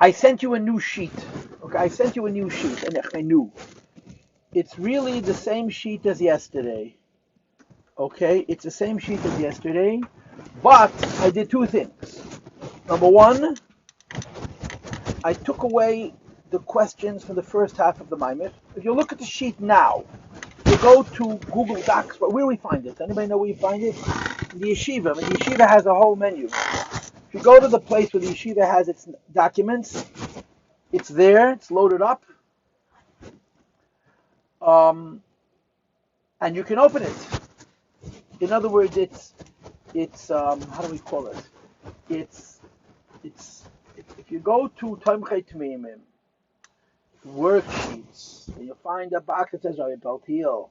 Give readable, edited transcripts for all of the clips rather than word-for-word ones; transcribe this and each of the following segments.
I sent you a new sheet. Okay, I sent you a new sheet, and I knew it's really the same sheet as yesterday. Okay, it's the same sheet as yesterday, but I did two things. Number one, I took away the questions from the first half of the Maimer. If you look at the sheet now, you go to Google Docs. But where do we find it? Anybody know where you find it? In the yeshiva. And the yeshiva has a whole menu. If you go to the place where the yeshiva has its documents, it's there. It's loaded up, and you can open it. In other words, it's how do we call it? It's if you go to Tomchei Tmeimim worksheets, and you'll find a box that says Rabbi Paltiel.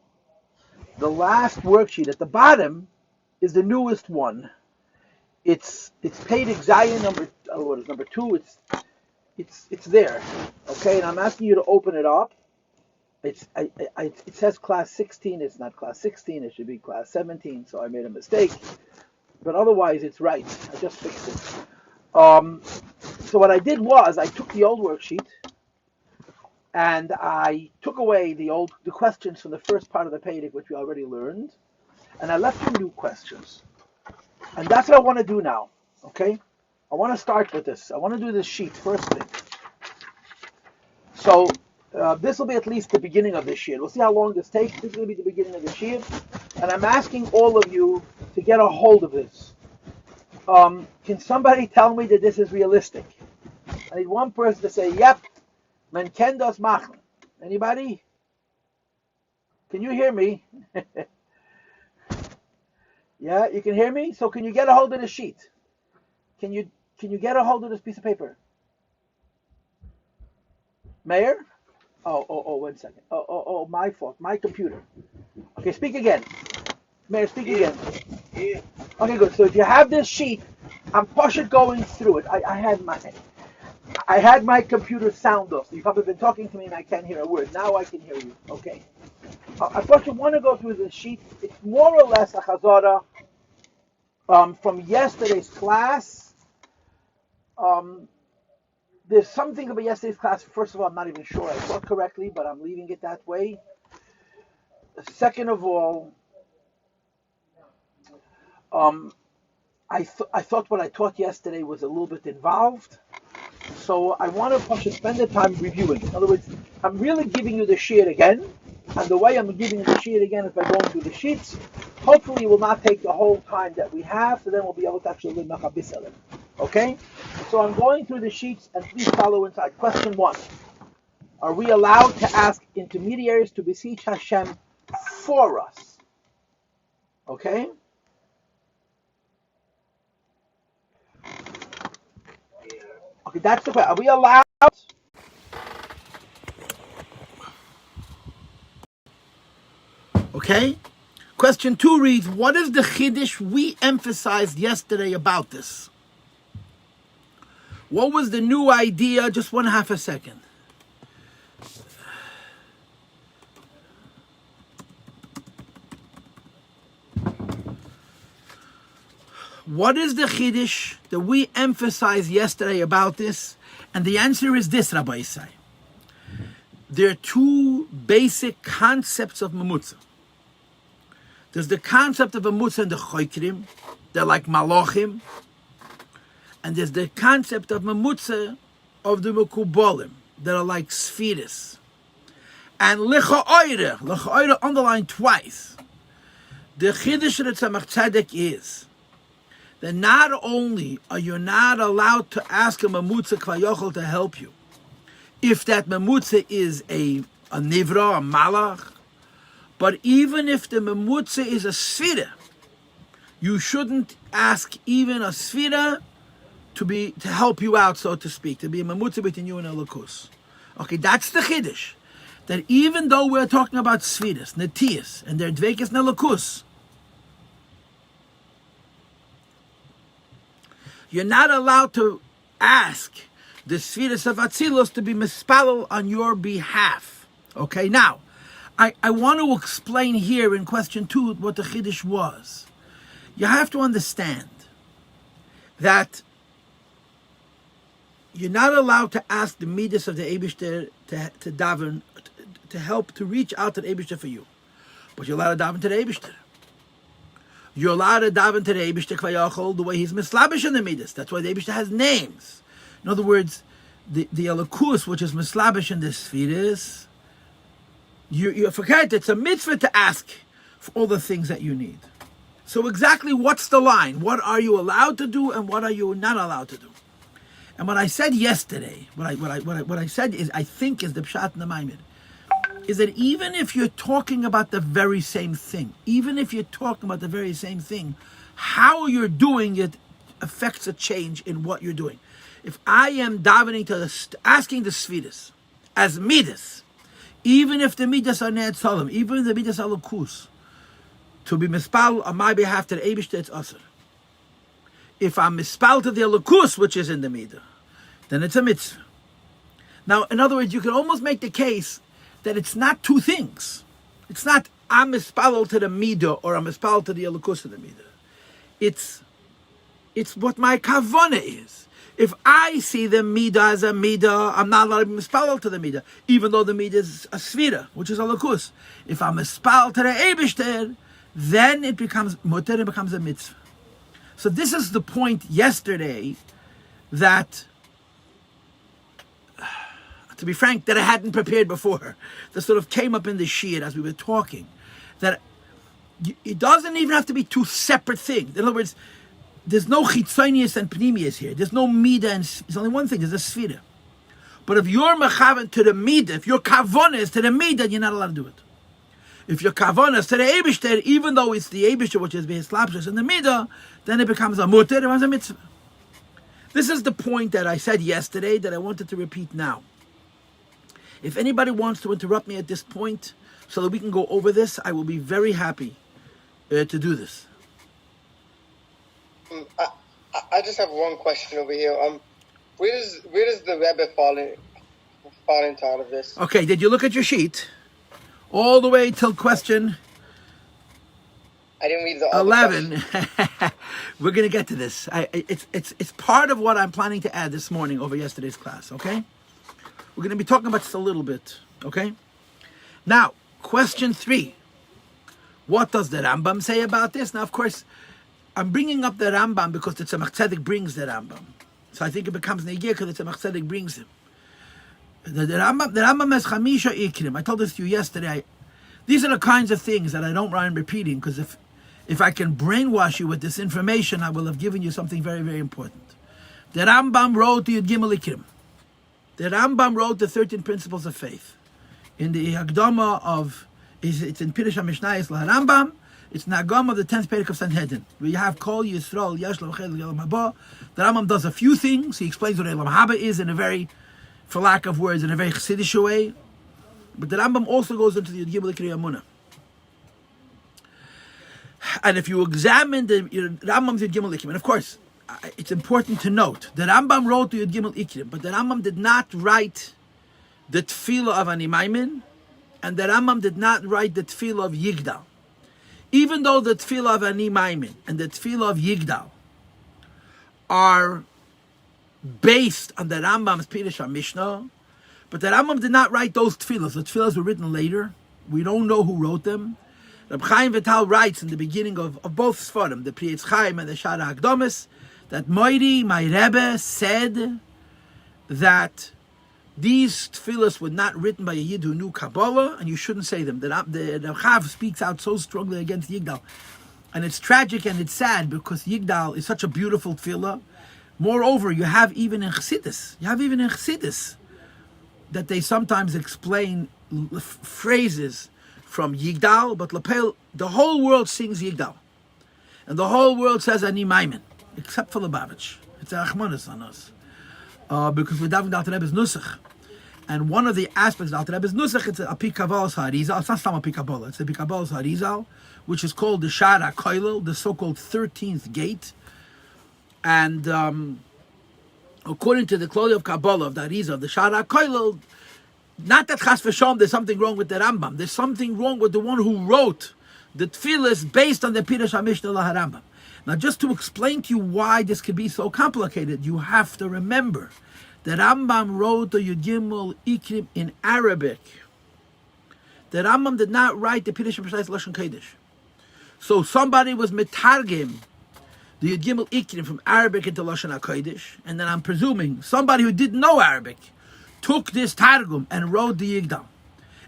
The last worksheet at the bottom is the newest one. It's Perek Zayin number 2. It's there. Okay, and I'm asking you to open it up. It says class 16. It's not class 16. It should be class 17. So I made a mistake. But otherwise, it's right. I just fixed it. So what I did was I took the old worksheet and I took away the questions from the first part of the Perek, which we already learned, and I left you new questions. And that's what I want to do now. Okay? I want to start with this. I want to do this sheet first thing. So this will be at least the beginning of this year. We'll see how long this takes. This is going to be the beginning of this year. And I'm asking all of you to get a hold of this. Can somebody tell me that this is realistic? I need one person to say, yep, men ken das machen. Anybody? Can you hear me? Yeah, you can hear me? So can you get a hold of the sheet? Can you get a hold of this piece of paper? Mayor? Oh, 1 second. Oh, my fault. My computer. Okay, speak again. Mayor, speak again. Yeah. Okay, good. So if you have this sheet, I'm going through it. I had my computer sound off. So you've probably been talking to me and I can't hear a word. Now I can hear you. Okay. I thought you want to go through this sheet. It's more or less a chazara from yesterday's class. There's something about yesterday's class. First of all, I'm not even sure I thought correctly, but I'm leaving it that way. Second of all, I thought what I taught yesterday was a little bit involved. So I want to spend the time reviewing. In other words, I'm really giving you the sheet again. And the way I'm giving you the sheet again is by going through the sheets. Hopefully it will not take the whole time that we have, so then we'll be able to actually learn Machabis Elem. Okay? So I'm going through the sheets, and please follow inside. Question 1. Are we allowed to ask intermediaries to beseech Hashem for us? Okay? Okay, that's the question. Are we allowed? Okay? Question 2 reads, what is the chiddush we emphasized yesterday about this? What was the new idea? Just 1/2 a second. What is the chiddush that we emphasized yesterday about this? And the answer is this, Rabbi Isai. There are two basic concepts of mamutza. There's the concept of mamutza and the choikrim. They're like malochim. And there's the concept of mamutza of the mekubolim. That are like spheres. And l'cha'oire underlined twice. The chiddush of the Tzemach Tzedek is that not only are you not allowed to ask a mamutza kvayochel to help you, if that mamutza is a nivra, a malach, but even if the mamutza is a sfira, you shouldn't ask even a sfira to help you out, so to speak, to be a mamutza between you and a lakus. Okay, that's the chiddush. That even though we're talking about sfiras, netiyas, and their dvekes nelakus, you're not allowed to ask the Sfiras of Atzilus to be mispalel on your behalf. Okay, now, I want to explain here in question 2 what the Chiddush was. You have to understand that you're not allowed to ask the midas of the Eibishter to daven, to help, to reach out to the Eibishter for you. But you're allowed to daven to the Eibishter. You're allowed to daven to the Eibishter Kvayachol the way he's mislabish in the midas. That's why the Eibishter has names. In other words, the Elokus, which is mislabish in the spheres, you forget it's a mitzvah to ask for all the things that you need. So exactly what's the line? What are you allowed to do and what are you not allowed to do? And what I said yesterday, what I said is, I think is the pshat in the Maimed, is that even if you're talking about the very same thing, how you're doing it affects a change in what you're doing. If I am davening to asking the Svidus as midas, even if the midas are Ned Solim, even if the midas are Lukus, to be mispal on my behalf to the Eibishter, it's Asr. If I'm mispal to the Lukus, which is in the midah, then it's a mitzvah. Now, in other words, you can almost make the case that it's not two things. It's not I'm mispal to the midah or I'm mispal to the Lukus in the midah. It's what my kavana is. If I see the midah as a midah, I'm not allowed to be mispal to the midah, even though the midah is a svira, which is a lukus. If I'm mispal to the Eibishter, then it becomes muter and becomes a mitzvah. So this is the point yesterday that, to be frank, that I hadn't prepared before. That sort of came up in the shiur as we were talking. That it doesn't even have to be two separate things. In other words, there's no chitzonius and pnimius here. There's no midah, and it's only one thing. There's a sfira. But if you're mechaven to the midah, if your kavana is to the midah, you're not allowed to do it. If your kavana is to the Eibishter, even though it's the Eibishter which is behislapshus in the midah, then it becomes a muter, it becomes a mitzvah. This is the point that I said yesterday that I wanted to repeat now. If anybody wants to interrupt me at this point so that we can go over this, I will be very happy to do this. I just have one question over here. Where does the Rebbe fall into all of this? Okay, did you look at your sheet? All the way till question I didn't read the 11. We're going to get to this. It's part of what I'm planning to add this morning over yesterday's class, okay? We're going to be talking about this a little bit, okay? Now, question 3. What does the Rambam say about this? Now, of course, I'm bringing up the Rambam because the Tzemach Tzedek brings the Rambam. So I think it becomes negir because the Tzemach Tzedek brings him. The Rambam has Chamisha Ikrim. I told this to you yesterday. These are the kinds of things that I don't mind repeating, because if I can brainwash you with this information, I will have given you something very, very important. The Rambam wrote the Yud Gimel Ikrim. The Rambam wrote the 13 Principles of Faith. In the Hagdama of, it's in Pirush HaMishnayos LaRambam, it's in the Hagdama of the 10th perek of Sanhedrin, where you have Kol Yisrael Yesh L'Vachel L'Olam Haba. The Rambam does a few things. He explains what Olam Haba is in a very, for lack of words, in a very chassidish way. But the Rambam also goes into the Yud Gimel Ikri Amunah. And if you examine the Rambam's Yud Gimel Ikrim, and of course, it's important to note, the Rambam wrote the Yud Gimel Ikrim, but the Rambam did not write the Tefillah of Ani Maimin, and the Rambam did not write the Tefillah of Yigdal. Even though the Tefillah of Ani Maimin and the Tefillah of Yigdal are based on the Rambam's Pirush HaMishnah, but the Rambam did not write those tefillahs. The tefillahs were written later. We don't know who wrote them. Reb Chaim Vital writes in the beginning of both Sfarim, the Pri Etz Chaim and the Shara Hakdamis, that Moiri, my Rebbe, said that these tefillahs were not written by a Yid who knew Kabbalah, and you shouldn't say them. The Chav speaks out so strongly against Yigdal. And it's tragic and it's sad because Yigdal is such a beautiful tefillah. Moreover, you have even in Chassidus, that they sometimes explain phrases from Yigdal, but Lapel, the whole world sings Yigdal. And the whole world says Ani Maimin, except for Lubavitch. It's a Achmanis on us. Because we're davening the Alter Rebbe's Nusach. And one of the aspects of the Alter Rebbe's Nusach, it's a Pikavolos HaArizal. It's not some Pikavolos, it's a Pikavolos HaArizal, which is called the Shara Koilel, the so-called 13th gate. And according to the Kloli of Kabbalah, of the Arizal, of the Shara Koilel, not that Chas v'Shalom there's something wrong with the Rambam. There's something wrong with the one who wrote the tefillahs based on the Pirush HaMishnah LaHarambam. Now, just to explain to you why this could be so complicated, you have to remember The Rambam wrote the Yud Gimel Ikrim in Arabic. The Rambam did not write the Pirush Precise Lashon Kodesh. So somebody was metargim the Yud Gimel Ikrim from Arabic into Lashon HaKodesh, and then I'm presuming somebody who didn't know Arabic took this Targum and wrote the Yigdal,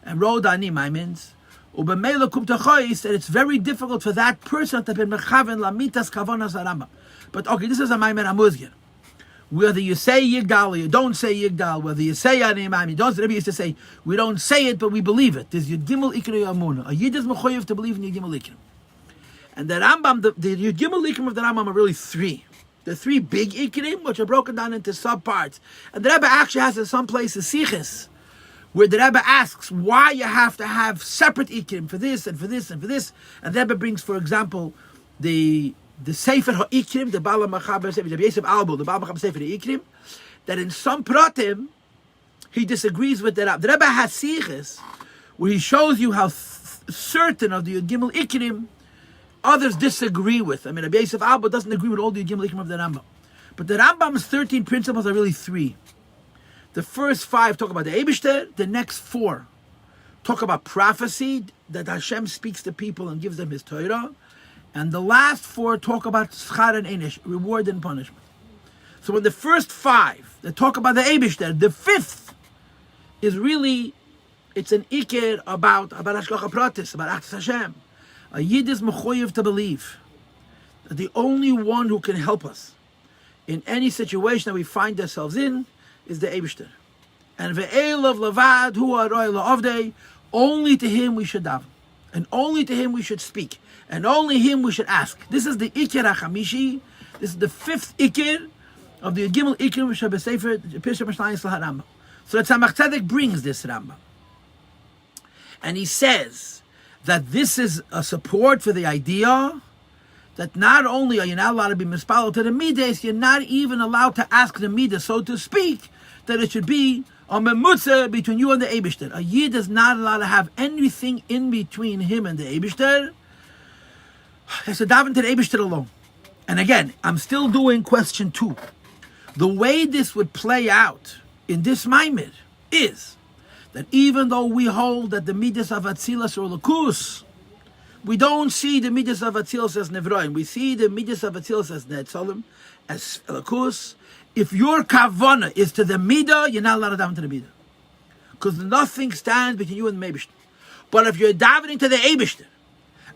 and wrote Ani Maimins, Ubemela Kum Tachois, that it's very difficult for that person to be mechaven lamitas kavanas Rambam. But okay, this is a Maimer Amuzgir. Whether you say Yigdal or you don't say Yigdal, whether you say Ani Maimim, you don't. Rabbi used to say, we don't say it, but we believe it. There's Yud Gimel Ikrim Amuna. A Yid is mechoyev to believe in Yud Gimel Ikrim. And the Rambam, the Yud Gimel Ikrim of the Rambam are really three. The three big Ikrim, which are broken down into subparts. And the Rebbe actually has in some places Siches, where the Rebbe asks why you have to have separate Ikrim for this and for this and for this. And the Rebbe brings, for example, the Sefer HaIkrim, the Bala Machaber Sefer, the Yosef Albo, the Bala Machaber Sefer HaIkrim, that in some pratim, he disagrees with the Rebbe. The Rebbe has Siches, where he shows you how certain of the Yud Gimel Ikrim others disagree with. I mean, Rabbi Yosef Albo doesn't agree with all the Yud Gimel Ikrim of the Rambam. But the Rambam's 13 principles are really three. The first 5 talk about the Eibishter, the next 4 talk about prophecy, that Hashem speaks to people and gives them His Torah, and the last 4 talk about Schar and Einish, reward and punishment. So in the first 5, they talk about the Eibishter. The 5th is really, it's an Iker about Hashgacha Pratis, about Achas Hashem. A Yid is mechoyev to believe that the only one who can help us in any situation that we find ourselves in is the Eibishter. And ve'elav lavad hu aroi la'avdei, only to Him we should daven, and only to Him we should speak, and only Him we should ask. This is the Iker HaChamishi. This is the 5th Iker of the Yud Gimel Ikrim Shabbat Sefer Pirush Mishnayos LaHarambam. So the Tzemach Tzedek brings this Rambam, and he says that this is a support for the idea that not only are you not allowed to be mispalel to the midas, you're not even allowed to ask the midas, so to speak, that it should be a memutza between you and the Eibishter. A Yid is not allowed to have anything in between him and the Eibishter. He has to daven to the Eibishter alone. And again, I'm still doing question 2. The way this would play out in this Maimed is that even though we hold that the midas of Atzilus or Lakus, we don't see the midas of Atzilus as Nevroim. We see the midas of Atzilus as Netzolim, as Lakus. If your kavana is to the midah, you're not allowed to daven to the midah, because nothing stands between you and the Eibishter. But if you're davening to the Eibishter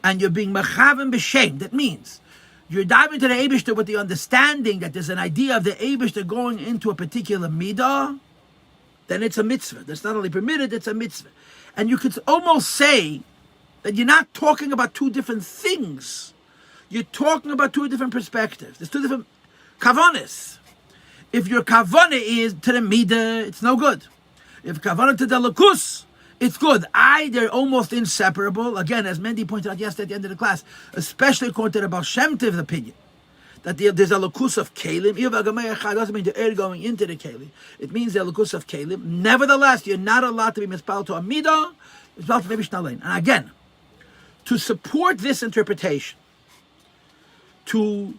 and you're being mechaven b'shem, that means you're davening to the Eibishter with the understanding that there's an idea of the Eibishter going into a particular midah, then it's a mitzvah. That's not only permitted, it's a mitzvah. And you could almost say that you're not talking about 2 different things. You're talking about 2 different perspectives. There's 2 different kavanas. If your kavana is to the midah, it's no good. If kavana to the lakus, it's good. They're almost inseparable. Again, as Mendy pointed out yesterday at the end of the class, especially according to the Baal Shem Tov's opinion, that there's a lakus of kalim. Doesn't mean the air going into the kalim. It means the lakus of kalim. Nevertheless, you're not allowed to be mispal to a midah. It's about maybe shnalein. And again, to support this interpretation, to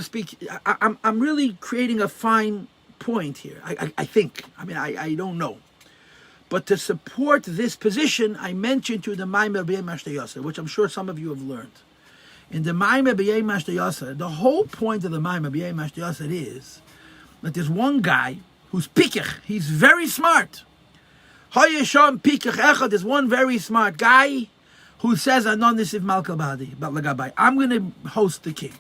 speak, I'm really creating a fine point here. I think. I mean, I don't know. But to support this position, I mentioned to the Maimer B'yei Mashtayasa, which I'm sure some of you have learned. In the Maimer B'yei Mashtayasa, the whole point of the Maimer B'yei Mashtayasa is that there's one guy who's pikach. He's very smart. Hayesham pikach echad. There's one very smart guy who says, "Anon nisiv malka b'hadi b'lagabai." I'm going to host the king.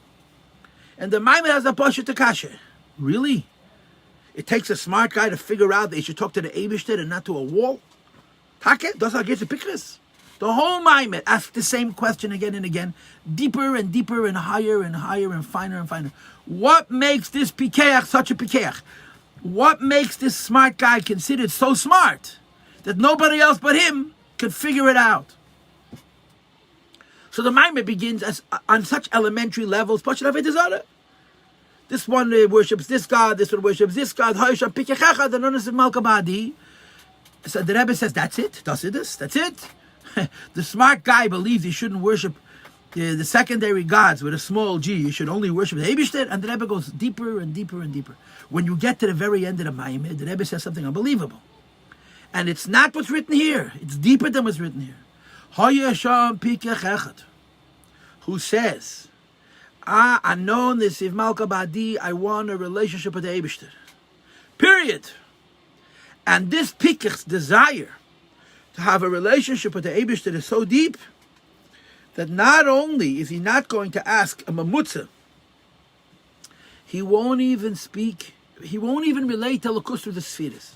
And the Maimer has a pasha to kasha. Really? It takes a smart guy to figure out that he should talk to the Eibishter and not to a wall? Take? Does not get the pictures? The whole Maimer asks the same question again and again, deeper and deeper and higher and higher and finer and finer. What makes this pikeach such a pikeach? What makes this smart guy considered so smart that nobody else but him could figure it out? So the Maimer begins on such elementary levels. This one worships this God, this one worships this God. So the Rebbe says, that's it? That's it? The smart guy believes he shouldn't worship the secondary gods with a small g. You should only worship the Eibishter. And the Rebbe goes deeper and deeper and deeper. When you get to the very end of the Maimed, the Rebbe says something unbelievable. And it's not what's written here. It's deeper than what's written here. Hayasham Pikech Echad, who says, Anon Nesiv Malka Badi, I want a relationship with the Eibishter. Period. And this Pikech's desire to have a relationship with the Eibishter is so deep that not only is he not going to ask a mamutza, he won't even relate to Lakus through the Sfiris.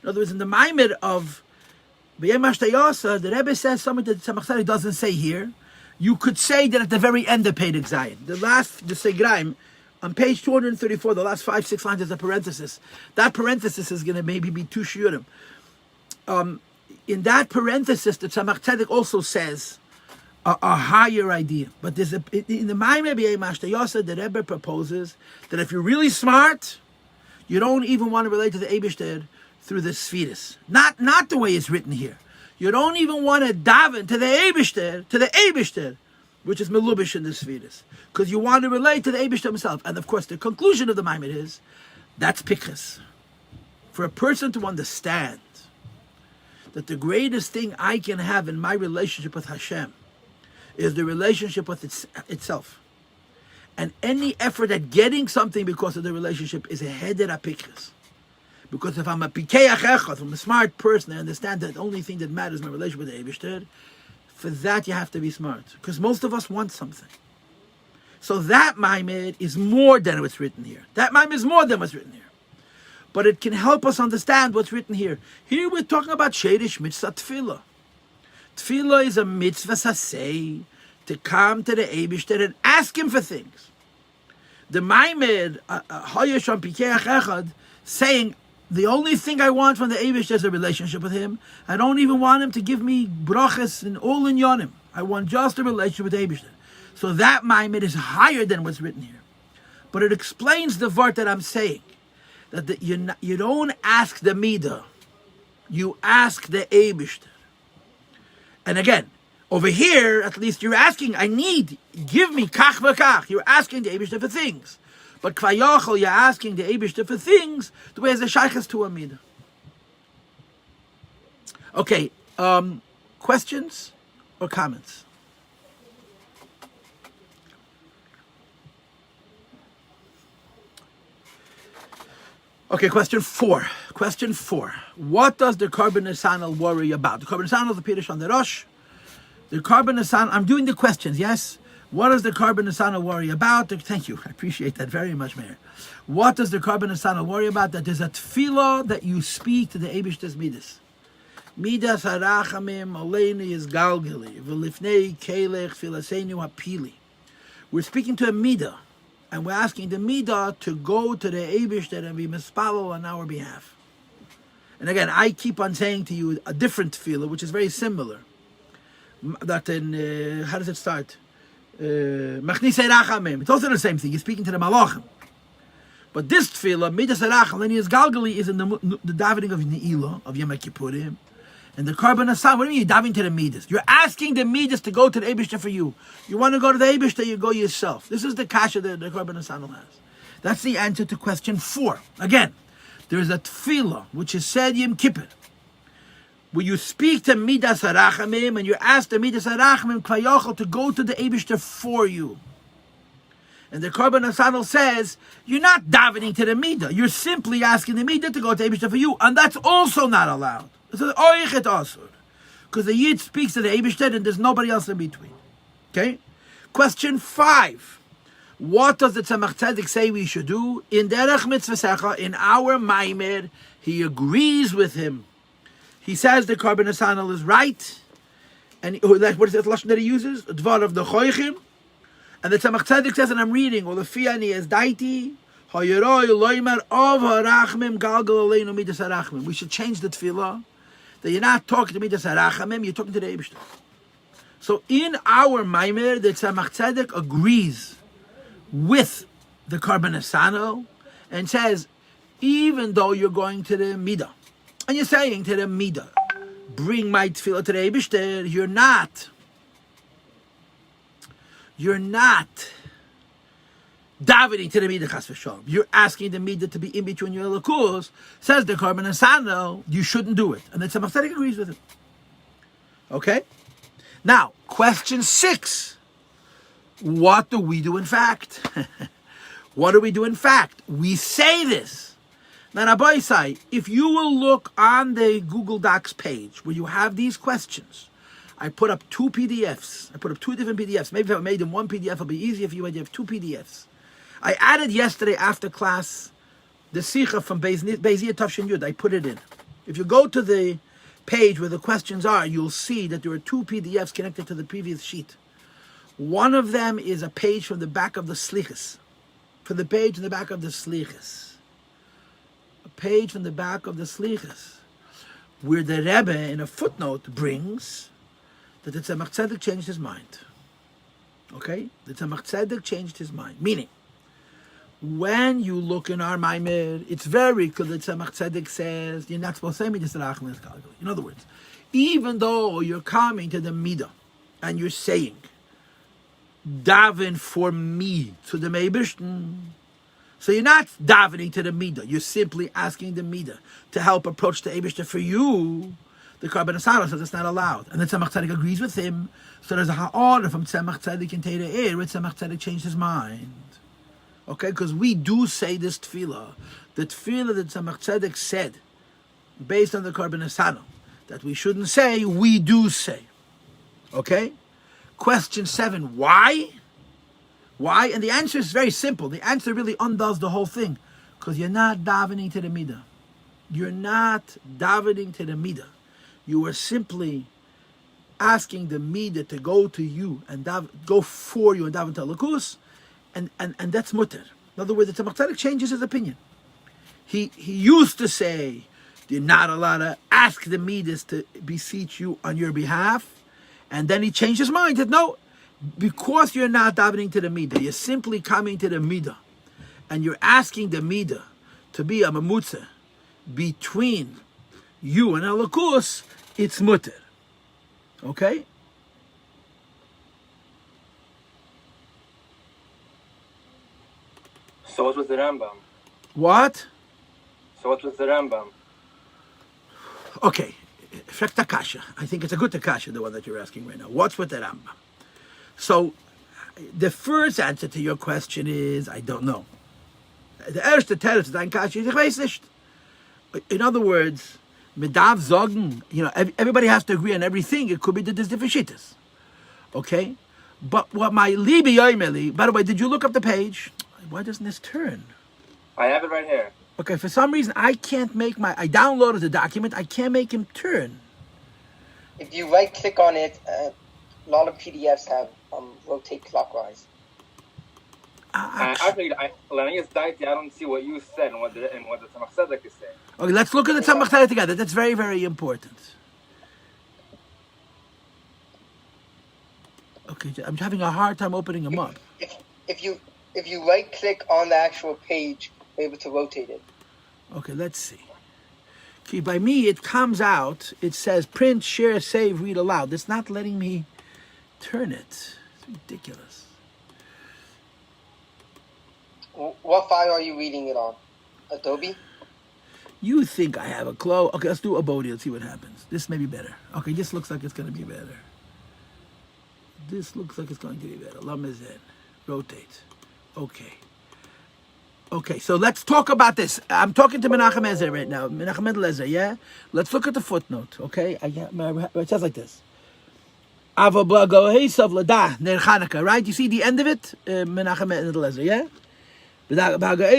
In other words, in the Maimed of B'yem Hashtayasa, the Rebbe says something that Tzemach Tzedek doesn't say here. You could say that at the very end of Perek Zayin. The Segraim, on page 234, the last 5-6 lines is a parenthesis. That parenthesis is going to maybe be 2 shiurim. In that parenthesis, the Tzemach Tzedek also says a higher idea. But there's in the Maimed B'yem Hashtayasa, the Rebbe proposes that if you're really smart, you don't even want to relate to the Eibishter through the Sfiris. Not the way it's written here. You don't even want to daven to the Eibishter, which is melubish in the Sfiris, because you want to relate to the Eibishter himself. And of course, the conclusion of the Maimed is that's pikches. For a person to understand that the greatest thing I can have in my relationship with Hashem is the relationship with itself, and any effort at getting something because of the relationship is a heder apikches. Because if I'm a pikeach echad, if I'm a smart person, I understand that the only thing that matters is my relationship with the Eibishter. For that, you have to be smart. Because most of us want something. So that Maimed is more than what's written here. That Maimed is more than what's written here. But it can help us understand what's written here. Here we're talking about Shoresh Mitzvas Hatefilla. Tefillah is a mitzvah sasei, to come to the Eibishter and ask him for things. The Maimed, Hayasham Pikeach Echad, saying, the only thing I want from the Eibush is a relationship with him. I don't even want him to give me brachas and all in yonim. I want just a relationship with the Eibush. So that Maimed is higher than what's written here. But it explains the vart that I'm saying. That you don't ask the Midah. You ask the Eibush. And again, over here, at least you're asking, give me kach v'kach. You're asking the Eibush for things. But Kvayachol, you're asking the Eibishter for things the way as a shaykhs to a midah. Okay, questions or comments? Okay, question 4. What does the Korban Nesanel worry about? The Korban Nesanel is the Pirush on the Rosh. The Korban Nesanel, I'm doing the questions, yes? What does the Korban Nesanel worry about? Thank you. I appreciate that very much, Mayor. What does the Korban Nesanel worry about? That there's a tefillah that you speak to the Eibishter's midas. Midas harachamim oleini is galgali v'lifnei kelech filaseinu hapili. We're speaking to a midah, and we're asking the midah to go to the Eibishter and be mispalo on our behalf. And again, I keep on saying to you a different tefillah, which is very similar. That in how does it start? Machnise Rachamim. It's also the same thing. You're speaking to the Malachim. But this tefillah, Midas Racham, when he is Galgali, is in the davening of Ne'ilah, of Yom Kippurim. And the Korban Nesanel, what do you mean you're davening to the Midas? You're asking the Midas to go to the Eibishter for you. You want to go to the Eibishter, you go yourself. This is the kasha that the Korban Nesanel has. That's the answer to question 4. Again, there is a tefillah, which is said Yom Kippur, where you speak to Midas Harachamim and you ask the Midas Harachamim Kvayachol to go to the Eibishter for you. And the Korban Nesanel says, you're not davening to the Midah. You're simply asking the Midah to go to the Eibishter for you. And that's also not allowed. It's an Oichet Asur. Because the Yid speaks to the Eibishter and there's nobody else in between. Okay? Question 5. What does the Tzemach Tzedek say we should do? In Derech Mitzvah, in our Maimed, he agrees with him. He says the Korban Nesanel is right, and what is the lashon that he uses? Dvar of the Choichim, and the Tzemach Tzedek says, and I'm reading, Olafiani es daiti, hayiroi loimer of harachmim galgal aleinu midas harachmim. We should change the tefillah that you're not talking to midas harachmim, you're talking to the Eibishter. So in our Maimer, the Tzemach Tzedek agrees with the Korban Nesanel and says, even though you're going to the Midah, and you're saying to the Midah, bring my tefillah to the Eibishter, you're not davening to the midah chas v'shalom. You're asking the midah to be in between your lakus. Says the Korban Asano, you shouldn't do it. And the Tzemach Tzedek agrees with it. Okay? Now, question 6. What do we do in fact? What do we do in fact? We say this. Now, Rabbi Isai, if you will look on the Google Docs page where you have these questions, I put up 2 PDFs. I put up 2 different PDFs. Maybe if I made them one PDF, it'll be easy if you have 2 PDFs. I added yesterday after class the Sikha from Beiziyah Tafshin Yud. I put it in. If you go to the page where the questions are, you'll see that there are 2 PDFs connected to the previous sheet. One of them is a page from the back of the Slichas. From the page in the back of the Slichas. A page from the back of the Slichas. Where the Rebbe, in a footnote, brings that the Tzemach Tzedek changed his mind. Okay? The Tzemach Tzedek changed his mind. Meaning, when you look in our Maimer, it's very clear that Tzemach Tzedek says, you're not supposed to say Midas Rachman. In other words, even though you're coming to the Midah, and you're saying, daven for me to the Meibishten, so you're not davening to the Midah, you're simply asking the Midah to help approach the Eibishter for you. The Korban Asara says it's not allowed. And the Tzemach Tzedek agrees with him. So there's a ha'orah from Tzemach Tzedek in Teira where Tzemach Tzedek changed his mind. Okay, because we do say this tefillah. The tefillah that Tzemach Tzedek said, based on the Korban Asara, that we shouldn't say, we do say. Okay? Question 7, why? Why? And the answer is very simple. The answer really undoes the whole thing. Because you're not davening to the midah. You're not davening to the midah. You are simply asking the midah to go to you and go for you and daven to lakus, and that's mutter. In other words, the Tzemach Tzedek changes his opinion. He used to say, you're not allowed to ask the midas to beseech you on your behalf, and then he changed his mind. He said, no, because you're not davening to the midah, you're simply coming to the midah, and you're asking the midah to be a mamutza between you and alakus, it's mutter. Okay? So what was the Rambam? What? So what was the Rambam? Okay. Frek Takasha. I think it's a good Takasha, the one that you're asking right now. What's with the Rambam? So, the first answer to your question is, I don't know. The erste Teretz ist ein Kasha, ich weiß nicht. In other words, Medav Zogen, everybody has to agree on everything. It could be that there's different shittas. Okay? But what my Libi Yoimeli, by the way, did you look up the page? Why doesn't this turn? I have it right here. Okay, for some reason, I can't make I downloaded the document, I can't make him turn. If you right click on it, a lot of PDFs have rotate clockwise. Actually, I don't see what you said and what the Tzemach Tzedek is saying. Okay, let's look at the Tzemach Tzedek together. That's very, very important. Okay, I'm having a hard time opening them up. If you right click on the actual page, you're able to rotate it. Okay, let's see. Okay, by me, it comes out, it says print, share, save, read aloud. It's not letting me turn it. It's ridiculous. What file are you reading it on? Adobe? You think I have a clue? Okay, let's do Abodi. Let's see what happens. This may be better. Okay, this looks like it's going to be better. This looks like it's going to be better. Lamezen. Rotate. Okay. Okay, so let's talk about this. I'm talking to Menachem Ezer right now. Menachem Ezer, yeah? Let's look at the footnote, okay? It says like this. Right? You see the end of it? Menachem Ezer, yeah? So what you're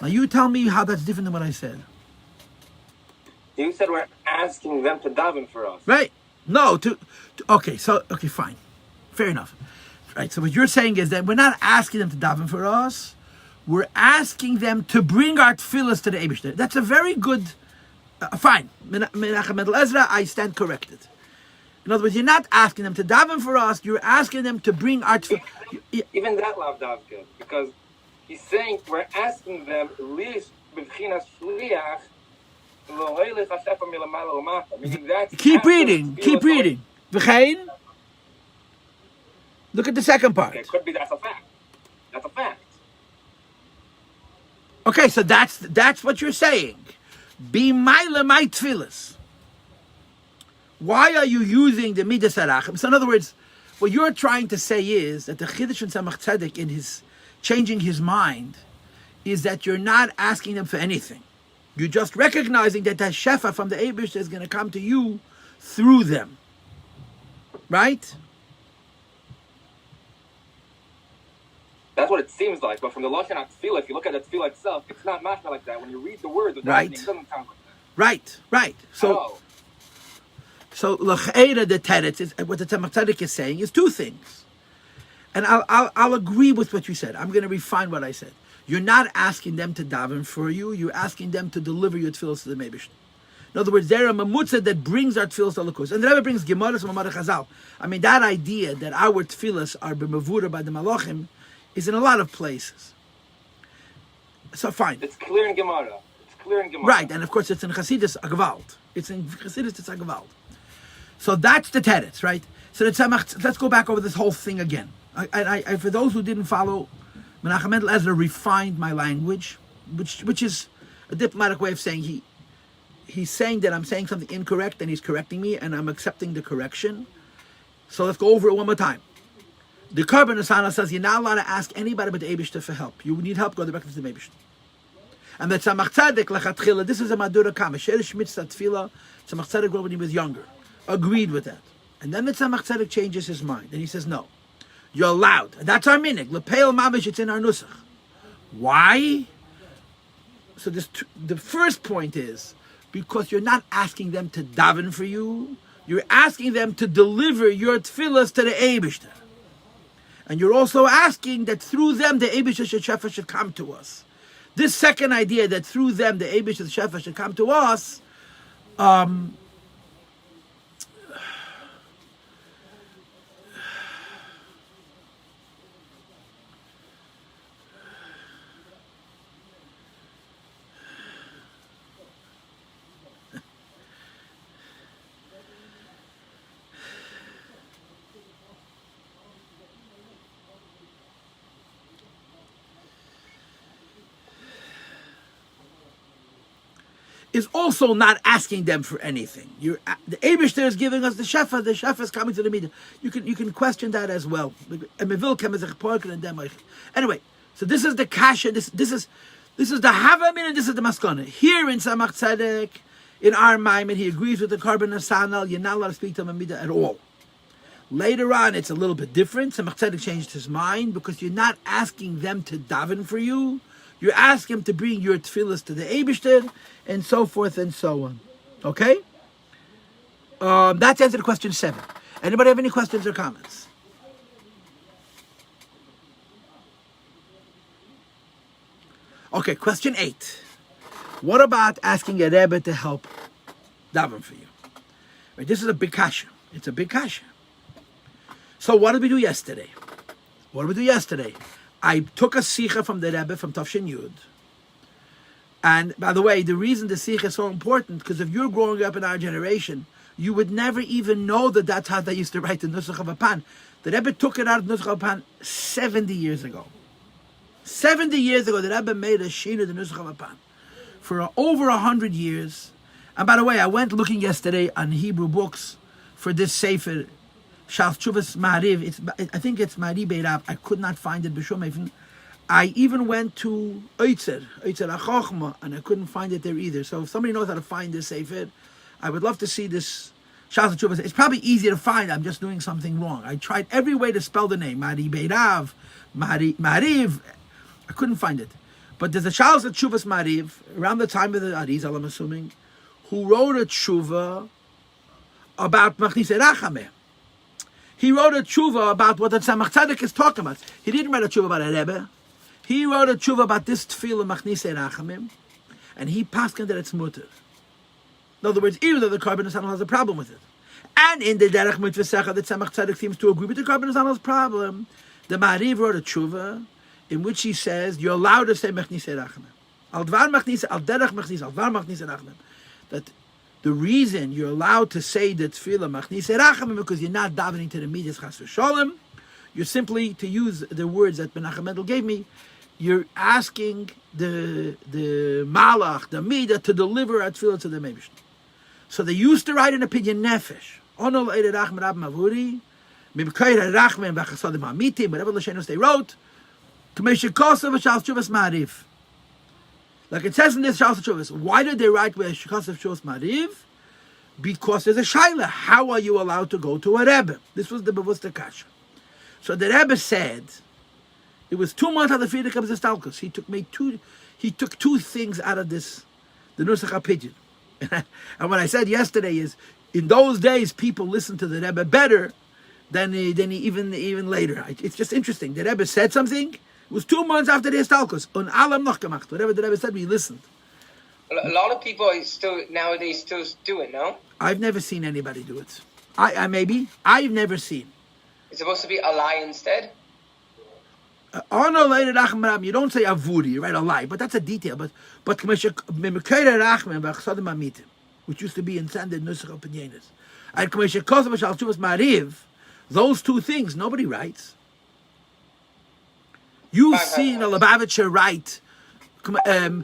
now you tell me how that's different than what I said. You said we're asking them to daven for us. Right. No, okay, fine. Fair enough. Right, so what you're saying is that we're not asking them to daven for us. We're asking them to bring our tefillas to the Eibishter. That's a very good, fine. Menachem Mendel Ezra, I stand corrected. In other words, you're not asking them to daven for us, you're asking them to bring our tefillas. Even that lav davka, because He's saying we're asking them least b'vchinas shliach lo'helech hashefa milamala l'mata. Meaning that's Keep after reading. Keep tefillah reading. V'chein. Look at the second part. Okay, it could be that's a fact. That's a fact. Okay, so that's what you're saying. Be maila my tefillas. Why are you using the midas harachim? So in other words, what you're trying to say is that the Chiddush and Tzemach Tzedek in his changing his mind is that you're not asking them for anything. You're just recognizing that the shefa from the Eibush is going to come to you through them. Right? That's what it seems like. But from the Lashon HaTefillah, if you look at the Tefillah itself, it's not mashma like that. When you read the words, it Right. doesn't sound like that. Right. So l'cheira the teretz is what the Tzemach Tzedek is saying is two things, and I'll agree with what you said. I'm going to refine what I said. You're not asking them to daven for you. You're asking them to deliver your tefillos to the Meibish. In other words, they're a mamutza that brings our tefillos to Lakus, and the Rebbe brings gemaras from Mamad Chazal. I mean, that idea that our tefillos are b'mavura by the malachim is in a lot of places. So fine. It's clear in Gemara. Right, and of course it's in Chassidus a Gewalt. It's a Gewalt. So that's the teretz, right? So let's go back over this whole thing again. I for those who didn't follow, Menachem Mendel Ezra refined my language, which is a diplomatic way of saying he's saying that I'm saying something incorrect and he's correcting me and I'm accepting the correction. So let's go over it one more time. The Karban Asana says you're not allowed to ask anybody but the Eibishter for help. You need help, go directly to the Eibishter. And the Tzemach Tzedek lechatchila, this is a Madura Kama. Shoresh Mitzvas Hatefilla, Tzemach Tzedek wrote when he was younger. Agreed with that. And then the Tzemach Tzedek changes his mind. And he says, no, you're allowed. And that's our minig. Lepeil mamish, it's in our nusach. Why? So the first point is, because you're not asking them to daven for you, you're asking them to deliver your tefillas to the Eibishter. And you're also asking that through them the Eibishter Shefa should come to us. This second idea that through them the Eibishter Shefa should come to us, is also not asking them for anything. The Eibishter is giving us the Shefa is coming to the media. You can question that as well. Anyway, so this is the kasha. This is the havamin and this is the maskana. Here in Tzemach Tzedek, in our Maimon, he agrees with the Karban Asanal. You're not allowed to speak to Mamida at all. Later on, it's a little bit different. Tzemach Tzedek changed his mind because you're not asking them to daven for you. You ask him to bring your tefillas to the Eibishter, and so forth and so on. Okay? That's answer to question 7. Anybody have any questions or comments? Okay, question 8. What about asking a Rebbe to help daven for you? Right, this is a big kasha. It's a big kasha. So what did we do yesterday? I took a sikha from the Rebbe from Tafshin Yud. And by the way, the reason the sikha is so important, because if you're growing up in our generation, you would never even know that that's how they used to write the Nusach of Apan. The Rebbe took it out of Nusach of Apan 70 years ago. 70 years ago, the Rebbe made a Shina, the Nusach of Apan. For over 100 years. And by the way, I went looking yesterday on Hebrew books for this Sefer, Shal Tshuvas Ma'ariv. I think it's Ma'ariv Beirav. I could not find it. I even went to Eitzer HaChochma, and I couldn't find it there either. So if somebody knows how to find this Sefer, I would love to see this Shal Tshuvas. It's probably easier to find. I'm just doing something wrong. I tried every way to spell the name. Ma'ariv Beirav, Ma'ariv. I couldn't find it. But there's a Shal Tshuvas Ma'ariv, around the time of the Arizal, I'm assuming, who wrote a tshuva about Machnise Rachameh. He wrote a tshuva about what the Tzemach Tzedek is talking about. He didn't write a tshuva about a Rebbe. He wrote a tshuva about this tefillah Machnise Rachamim, and he paskened that it's mutter. In other words, even though the Karban Asanal has a problem with it. And in the Derech Mitzvah Secha, the Tzemach Tzedek seems to agree with the Karban Asanal's problem. The Ma'ariv wrote a tshuva, in which he says you're allowed to say Mechnise Rachamim. Al Dvar Mechnise, Al Derech Mechnise, Al Dvar Mechnise Rachamim. That the reason you're allowed to say the Tefillah Mechnise Rachamim because you're not davening to the Midas Chas v'Sholem. You're simply, to use the words that Menachem Mendel gave me, you're asking the Malach, the Midah, to deliver a Tefillah to the Meibishter. So they used to write an opinion Nefesh. Onol Eire Rachamim Rab Mavuri, Mibkair Rachamim V'Chasadim Hamitim, whatever Lashenos they wrote, K'meish Kosav V'Shal Tshuvas Ma'ariv. Like it says in this Shal Tshuvas, why did they write with Kosav Tshuvas Ma'ariv? Because there's a Shaila. How are you allowed to go to a Rebbe? This was the Bevuster Kasha. So the Rebbe said, it was 2 months after the Friedrich of the Stalkus. He took two things out of this, the Nusach HaPidyon. And what I said yesterday is, in those days, people listened to the Rebbe better than even later. It's just interesting. The Rebbe said something. It was 2 months after the Stalkus. On Alam noch gemacht. Whatever the Rebbe said, we listened. A lot of people nowadays still do it, no? I've never seen anybody do it. I've never seen. It's supposed to be a lie instead? You don't say avuri, you write a lie, but that's a detail. But which used to be in standard nusach opiniones, and those two things nobody writes. You've seen a Lubavitcher write. I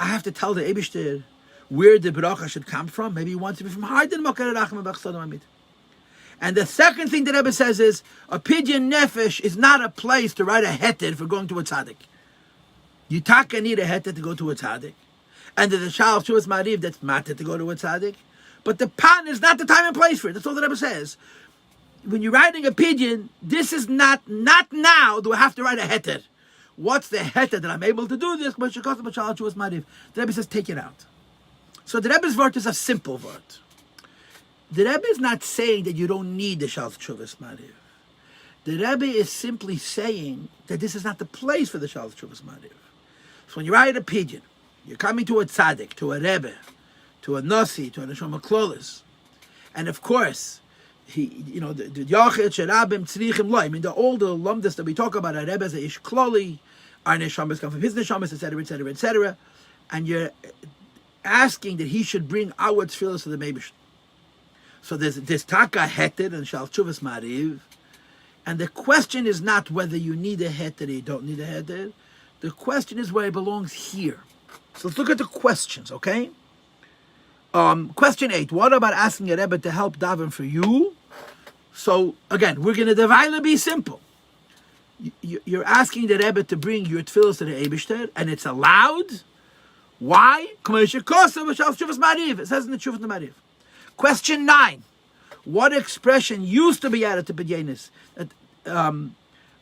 have to tell the Eibishter where the bracha should come from. Maybe he wants to be from Harden. And the second thing that Rebbe says is, a pidyon nefesh is not a place to write a heter for going to a tzaddik. You taka need a heter to go to a tzaddik. And there's a shal shuas mariv that's matter to go to a tzaddik. But the pan is not the time and place for it. That's all the Rebbe says. When you're writing a pidyon, this is not now do I have to write a heter. What's the heter that I'm able to do this? The Rebbe says, take it out. So the Rebbe's word is a simple word. The Rebbe is not saying that you don't need the Shal Tshuvas Mariv. The Rebbe is simply saying that this is not the place for the Shal Tshuvas Mariv. So when you write a pidyon, you're coming to a tzaddik, to a Rebbe, to a Nasi, to a Neshama Klolis. And of course, the Yachid Sherabim Tzrichim Loi. I mean, all the lumdis that we talk about, our Rebbe is a Ish Kloli, our Neshamas come from his Neshamas, etc., etc., etc. And you're asking that he should bring our tefillas to the Meibish. So there's taka heter and shal tshuvas mariv, and the question is not whether you need a heter or you don't need a heter. The question is where it belongs here. So let's look at the questions, okay? Question 8. What about asking a Rebbe to help daven for you? So again, we're going to divide it be simple. You're asking the Rebbe to bring your tefillas to the Eibishter, and it's allowed. Why? It says in the Tshuvas Mariv. Question 9. What expression used to be added to Pidyanis?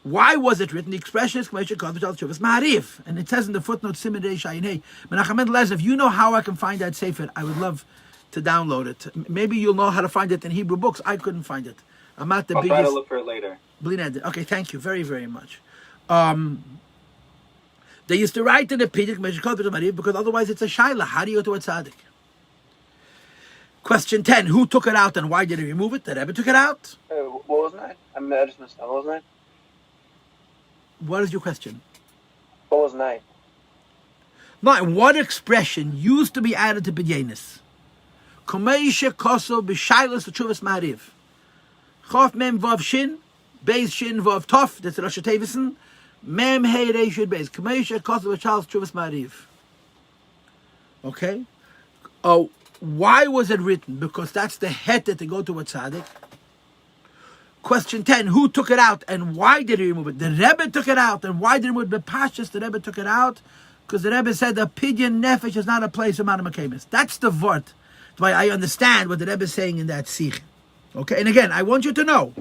Why was it written? The expression is Ma'ariv. And it says in the footnote, Siman Reish Ayin Hey. Menachem Mendel, if you know how I can find that sefer, I would love to download it. Maybe you'll know how to find it in Hebrew books. I couldn't find it. I'm not the biggest. I'll try to look for it later. Okay, thank you very, very much. They used to write in the Pidyak because otherwise it's a shaila. How do you go to a tzaddik? Question 10. Who took it out and why did he remove it? The Rebbe took it out? What was that? I just missed that. What was that? What is your question? What was that? No, what expression used to be added to B'dyenis? Komeisha koso b'shailas l'tshuvas ma'ariv. Chof mem vav shin, beis shin vav tof, that's Rosh Tevison, mem hei reish yud beis. Komeisha koso b'shailas l'tshuvas ma'ariv. Okay? Oh, why was it written? Because that's the heter to go to a tzaddik. Question 10, who took it out and why did he remove it? The Rebbe took it out, and why did he remove it? B'pashas, the Rebbe took it out because the Rebbe said the pidyon nefesh is not a place of manamakemis. That's the vort. That's why I understand what the Rebbe is saying in that sikh. Okay, and again, I want you to know,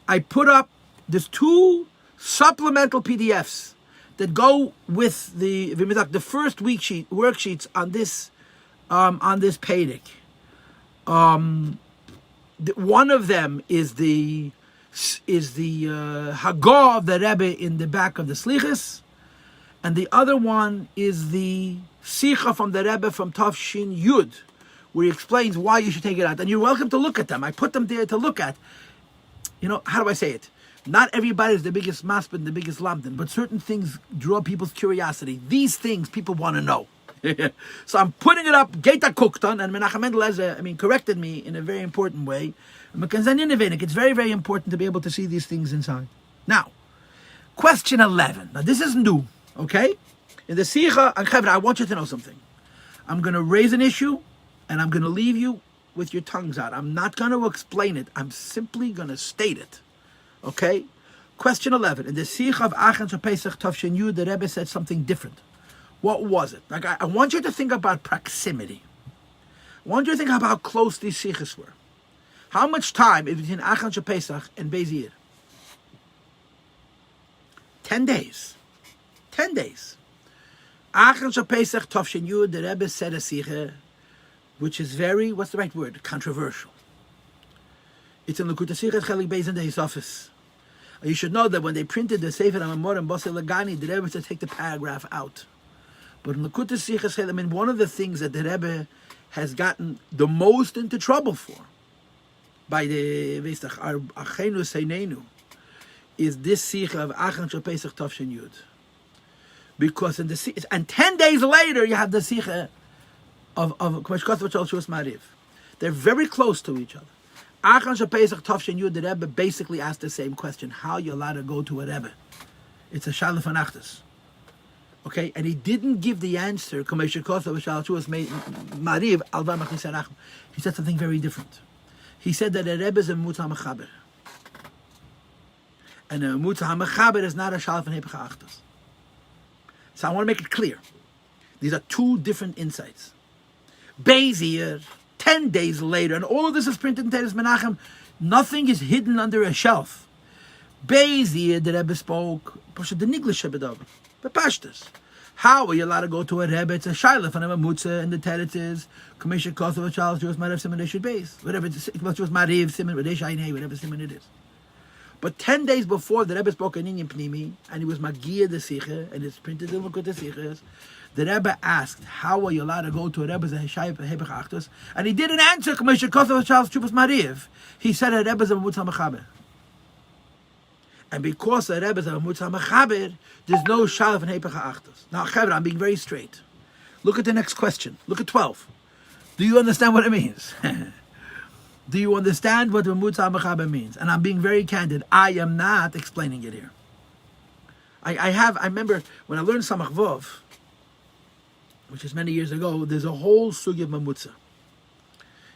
I put up there's 2 supplemental PDFs that go with the first worksheets on this perek. One of them is the Hagah of the Rebbe in the back of the Slichas, and the other one is the Sikha from the Rebbe from Tav Shin Yud, where he explains why you should take it out. And you're welcome to look at them. I put them there to look at. How do I say it? Not everybody is the biggest maspid and the biggest lamdan, but certain things draw people's curiosity. These things people want to know. So I'm putting it up, Geta Kuktan, and Menachem Mendel has, corrected me in a very important way. It's very, very important to be able to see these things inside. Now, question 11. Now, this is new, okay? In the Sikha, I want you to know something. I'm going to raise an issue, and I'm going to leave you with your tongues out. I'm not going to explain it. I'm simply going to state it, okay? Question 11. In the Sikha of Achan Pesach Tavshin Yud, the Rebbe said something different. What was it? Like I want you to think about proximity. I want you to think about how close these sikhs were. How much time is between Achan Pesach and Beis 10 days. 10 days. Achan Pesach Tovshin Yud, the Rebbe said a sikha, which is very, what's the right word? Controversial. It's in Lekut HaSichas Chelik Beis in his office. You should know that when they printed the Sefer HaMamor and Bosei Lagani, the Rebbe said take the paragraph out. But in Lekut HaSichas, one of the things that the Rebbe has gotten the most into trouble for by the Achenu Seinenu is this Sikha of Achan Shel Pesach Tavshin Yud. Because in the and 10 days later you have the Sikha of K'mesh Kotzvot Shel Shus Mariv. They're very close to each other. Achan Shel Pesach Tavshin Yud, the Rebbe basically asked the same question: how are you allowed to go to a Rebbe? It's a Shalif Anachtas. Okay, and he didn't give the answer. He said something very different. He said that a Rebbe is a Mutza Mechaber, and a Mutza Mechaber is not a Shalif and Hepech Achtos. So I want to make it clear. These are two different insights. Beis 10 days later, and all of this is printed in Teres Menachem. Nothing is hidden under a shelf. Beis the Rebbe spoke. The English Rebbe. The Pashtas. How are you allowed to go to a Rebbe? It's a Shaila and a Mutza, and the Teretz is Commission Kosovo Charles Jewish Mariv Simon Reshut Beis. Whatever it's Jewish Mariv Simon Resh Ainei, whatever Simon it is. But 10 days before the Rebbe spoke in Inyan Pnimi, and he was Magia the Sikha, and it's printed in Lekut HaSichas, the Rebbe asked, how are you allowed to go to a Rebbe as a Heshayim Hebech Achtos? And he didn't answer Commission Kosovo Charles Jewish Mariv. He said a Rebbe is a Mutza Mechaber. And because the Rebbe is a Mutza Mechaber, there's no Shalif and Hepech Achtos. Now, Chaver, I'm being very straight. Look at the next question. Look at 12. Do you understand what it means? Do you understand what the Mutza Mechaber means? And I'm being very candid. I am not explaining it here. I remember when I learned Samach Vov, which is many years ago, there's a whole sugi of Mamutza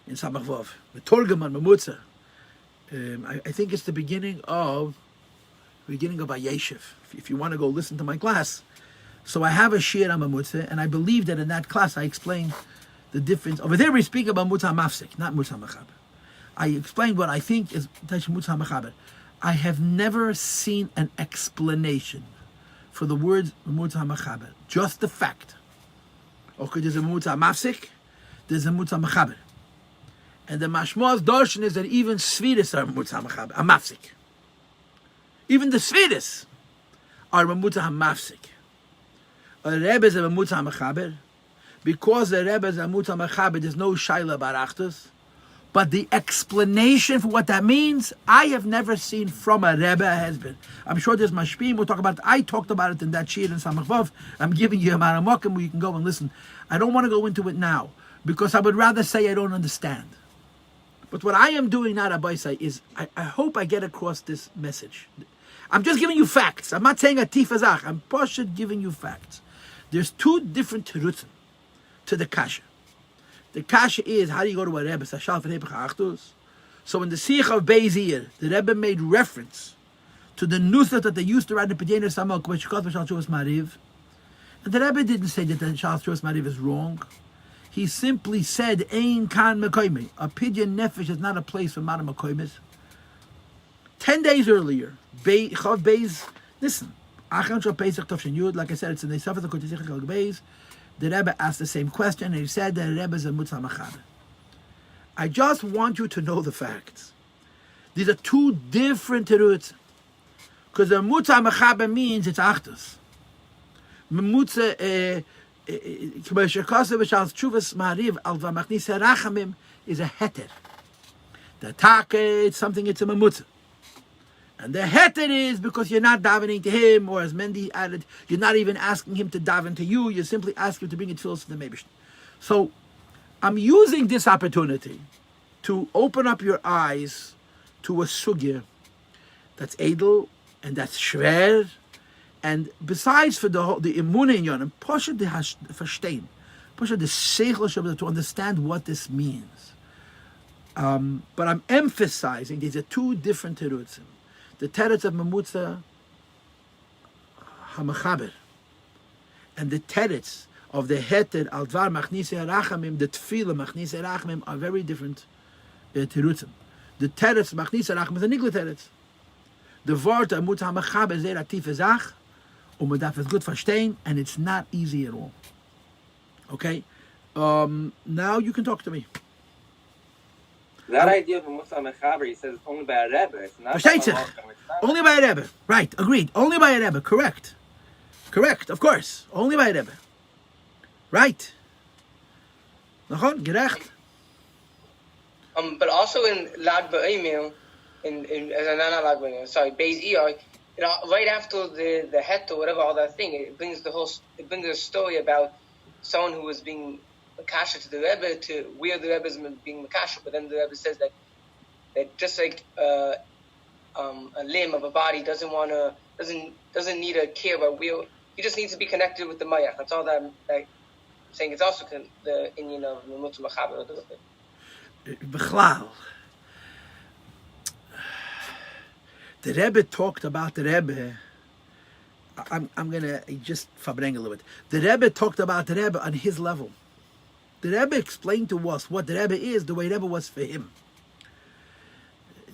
in Samach Vov. The Torgam on Mamutza. I think it's the beginning of Vayeshev, if you want to go listen to my class. So I have a shir on Mamutza, and I believe that in that class I explained the difference. Over there we speak about Mutza Mafsik, not Mutza Mechaber. I explained what I think is Mutza Mechaber. I have never seen an explanation for the words Mutza Mechaber. Just the fact. Okay, there's a Mutza Mafsik, there's a Mutza Mechaber. And the Mashmo's Darshan is that even Svidis are Mutza Mechaber, a Mafsik. Even the Svidis are Mutza Mafsik. A Rebbe is a Mutza Mechaber. Because the Rebbe is a Mutza Mechaber, there's no Shaila Barachtos. But the explanation for what that means, I have never seen from a Rebbe has been. I'm sure there's Mashpim, we'll talk about it. I talked about it in that shir in Samach Vov. I'm giving you a Maramokim where you can go and listen. I don't want to go into it now, because I would rather say I don't understand. But what I am doing now, Rabbi Say, is I hope I get across this message. I'm just giving you facts. I'm not saying a tifazach. I'm just giving you facts. There's two different terutzim to the kasha. The kasha is, how do you go to a Rebbe? So in the Sikh of Beis, the Rebbe made reference to the nusach that they used to write in Pidyener Samok, which Shal Mariv. And the Rebbe didn't say that the Shal Mariv is wrong. He simply said, Ein kan mekoyme. A pidyon nefesh is not a place for madam mekoymes. 10 days earlier, Chav Beis, listen, Achan Shal Pesach Tavshin Yud, like I said, it's in the Sefer Lekut HaSichas Beis. The Rebbe asked the same question, and he said that the Rebbe is a Mutza Mechaber. I just want you to know the facts. These are two different terutzim. Because the Mutza Mechaber means it's Achtos. Mutza, is a heter. The Taka, it's something, it's a Mamutza. And the heter is because you're not davening to him, or as Mendy added, you're not even asking him to daven to you. You're simply asking him to bring it tefillos to the Meibishter. So I'm using this opportunity to open up your eyes to a sugya that's edel and that's schwer, and besides for the imune in yonim, poshet the verstehen, poshet the seichel to understand what this means. But I'm emphasizing these are two different terutzim. The teretz of Mamutza Hamachaber and the teretz of the heter al dvar machnise rachamim, the tefillah machnise rachamim, are very different terutzim. The teretz machnise rachamim is a nigla teretz. The word Mamutza Hamachaber is a tiefe zach, man darf es gut verstehen, and it's not easy at all. Okay? Now you can talk to me. That idea of a Muslim Mechaber, he says it's only by a Rebbe. It's not only by a Rebbe. Right, agreed. Only by a Rebbe. Correct, of course. Only by a Rebbe. Right. Nachon, gerecht. But also in Lag Ba'imil, not Lag Ba'imil, sorry, Beis Iyai, right after the het or whatever, all that thing, it brings a story about someone who was being Makasha to the Rebbe, to where the Rebbe is being Makasha, but then the Rebbe says that just like a limb of a body doesn't need a care about wheel, he just needs to be connected with the Mayach. That's all that I'm saying. It's also the Indian of Mitzvah Hatefilla a little bit. Bechlal. The Rebbe talked about the Rebbe. I'm going to just verbring a little bit. The Rebbe talked about the Rebbe on his level. The Rebbe explained to us what the Rebbe is, the way Rebbe was for him.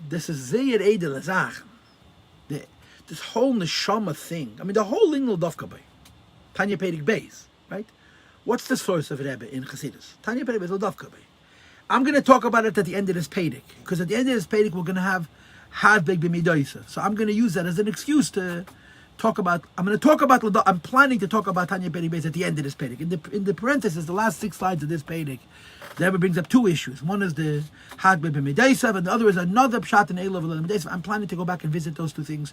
This is Zeir Edel Azach. This whole neshama thing. I mean, the whole Lingle Dovkabay. Tanya Perek Beis, right? What's the source of Rebbe in Chassidus? Tanya Perek Beis Dovkabay. I'm going to talk about it at the end of this Perek, because at the end of this Perek we're going to have Hadbeg b'midoisa. So I'm going to use that as an excuse to talk about. I'm planning to talk about Tanya Perek Beis at the end of this Perek. In the parenthesis, the last 6 slides of this Perek, the Rebbe brings up 2 issues. One is the Hadbeg b'midoisa, and the other is another pshat in Eilav l'midoisa. I'm planning to go back and visit those 2 things.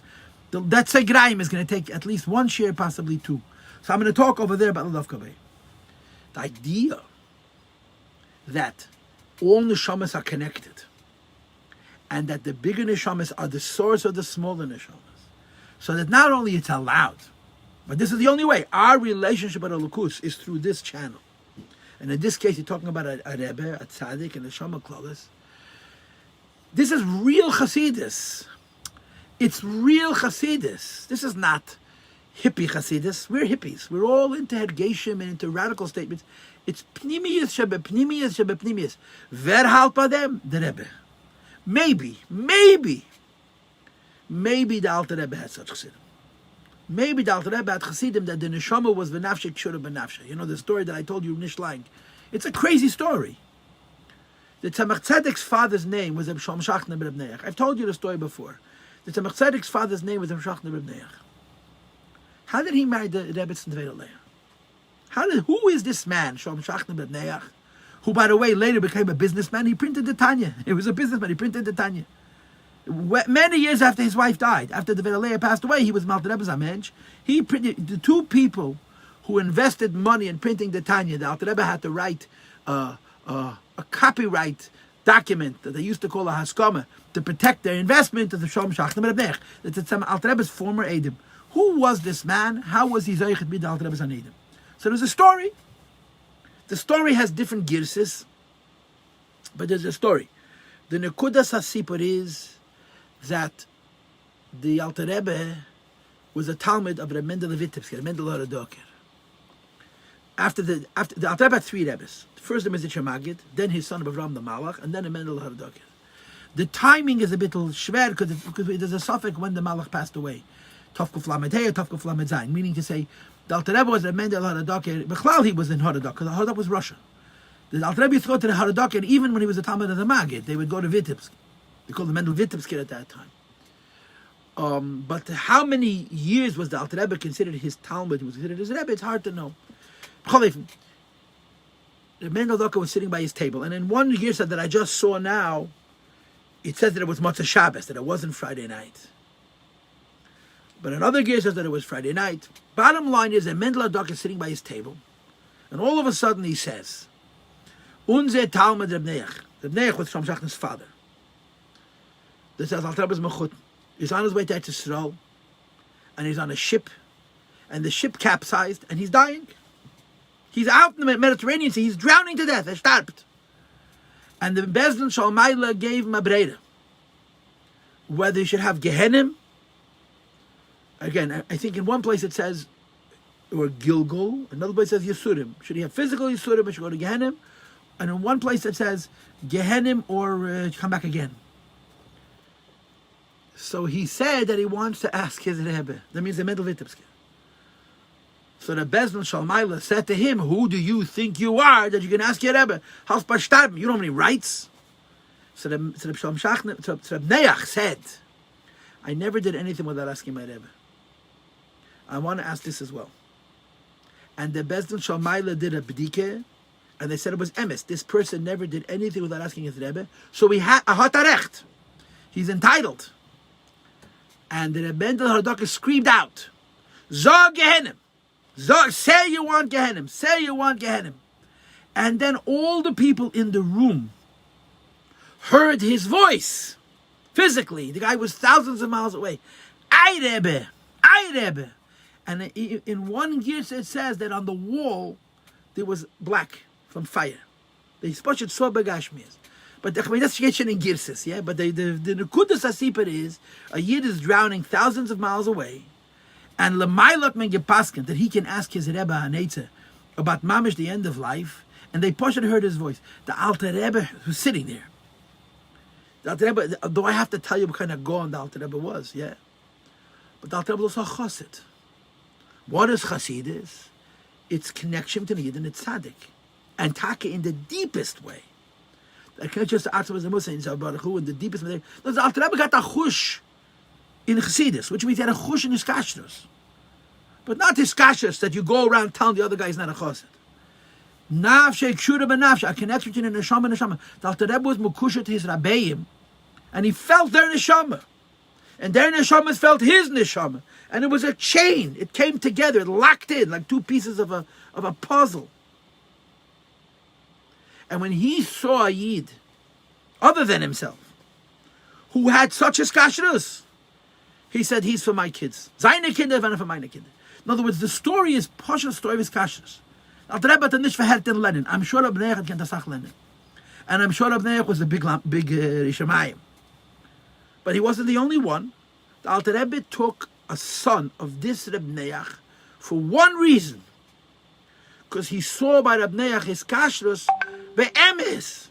That Segraim is going to take at least 1 share, possibly 2. So I'm going to talk over there about Lulav Kabei. The idea that all neshamas are connected, and that the bigger neshamas are the source of the smaller neshamas, so that not only it's allowed, but this is the only way. Our relationship with Elokus is through this channel. And in this case, you're talking about a Rebbe, a Tzaddik, and a Neshama Klolis. This is real Chassidus. It's real Chassidus. This is not hippie Chassidus. We're hippies. We're all into Hergeshim and into radical statements. It's Pnimiyas Shebe Pnimiyas Shebe Pnimiyas. Wer halt bei dem? The Rebbe. Maybe the Alter Rebbe had such Chassidim. Maybe the Alter Rebbe had Chassidim that the Neshama was V'nafshe Kshura B'nafshe. You know the story that I told you, Nishlang. It's a crazy story. The Tzemach Tzedek's father's name was Shom Shachna ben Neach. I've told you the story before. The Tzemach Tzedek's father's name was Shachna ben Neach. How did he marry the Rebbe's Nvei Who is this man, Shom Shachna ben Neach, who, by the way, later became a businessman? He printed the Tanya. He was a businessman. He printed the Tanya. Many years after his wife died, after the Ve'alei passed away, he was Malter Rebbe's Amensh. He printed the 2 people who invested money in printing the Tanya. The Alter Rebbe had to write a copyright document that they used to call a haskama to protect their investment of the Shom Shachna ben Neach. That's Alter Rebbe's former Eidim. Who was this man? How was he Zoichet b'Alter Alter Rebbe's Eidim? So there's a story. The story has different girses, but there's a story. The Nekudas HaSipur is that the Alter Rebbe was a Talmud of Reb Mendel Vitebsker, Mendel Haradoker. After the Alter Rebbe had 3 Rebbes. The first Rebbe is the Shemagid, then his son Avram the Malach, and then a Mendel Haradoker. The timing is a bit schwer because there's a suffix when the Malach passed away. Tavkuf Lamed Hey or Tavkuf Lamed Zayin, meaning to say the Alter Rebbe was a Mendel Haradoker. Bechlal he was in Haradok, because the Haradok was Russia. The Alter Rebbe used to go to the Haradok, and even when he was a Talmud of the Magid, they would go to Vitebsk. They called the Mendel Vitebsker at that time. But how many years was the Alter Rebbe considered his Talmud? He was considered his Rebbe. It's hard to know. The Mendel Doka was sitting by his table, and in one year that I just saw now, it says that it was Motzei Shabbos, that it wasn't Friday night. But another gear says that it was Friday night. Bottom line is that Mendel Adok is sitting by his table, and all of a sudden he says, Unze Talmud Reb Neach. Reb Neach was Shlomo Shachner's father. This says Alter Rebbe's Mechut. He's on his way to Eretz Yisrael, and he's on a ship, and the ship capsized, and he's dying. He's out in the Mediterranean Sea. He's drowning to death. Starbt. And the Bezdin Shalmaila gave him a breda. Whether he should have Gehenim. Again, I think in one place it says, or Gilgul. Another place says Yisurim. Should he have physical Yisurim or should he go to Gehenim? And in one place it says Gehenim or come back again. So he said that he wants to ask his Rebbe. That means the Mendel Vitebske. So the Bezdin Shalmaila said to him, who do you think you are that you can ask your Rebbe? You don't have any rights? So the Shalom Shachner, so Reb Neach said, I never did anything without asking my Rebbe. I want to ask this as well. And the Bezdin Shalmaila did a bdike, and they said it was emes. This person never did anything without asking his Rebbe. So he had a hatarecht. He's entitled. And the Mendel Hadaka screamed out, Zog Gehenim. Say you want Gehenim. Say you want Gehenim. And then all the people in the room heard his voice. Physically. The guy was thousands of miles away. Ay Rebbe. Ay Rebbe. And in one gears it says that on the wall there was black from fire. They spotted so begashmias. But that's in girses, yeah? But the Nekudas Asiper is, a Yid is drowning thousands of miles away, and Lemailot men gepasken, that he can ask his Rebbe Hanetze about Mamish, the end of life, and they pushed and heard his voice. The Alter Rebbe was sitting there. The Alter Rebbe, though I have to tell you what kind of Gaon the Alter Rebbe was, yeah? But the Alter Rebbe was also a Chassid. What is Chassidus? It's connection to the Yid and its Tzaddik. And Taka in the deepest way. I can't just ask him as a Muslim in the deepest way. The Alter Rebbe got a chush in Chassidus, which means he had a chush in his kashrus. But not his kashrus that you go around telling the other guy he's not a chassid. Nafshe kshura b'nafshe, a connection between a neshama and neshama. The Alter Rebbe was mukusha to his rabbeim, and he felt their neshama. And their neshamas felt his neshama. And it was a chain. It came together, it locked in like two pieces of a puzzle. And when he saw a Yid, other than himself, who had such a kashrus, he said, he's for my kids. Seine Kinder waren für meine Kinder. In other words, the story is Pasha story of his kashrus. Alter Rebbe hat nicht verhält in Lenin. I'm sure Reb Neach kennt das auch Lenin. And I'm sure Reb Neach was a big Rishamayim. But he wasn't the only one. The Alter Rebbe took a son of this Reb Neach for one reason. Because he saw by Reb Neach his kashrus be'emes.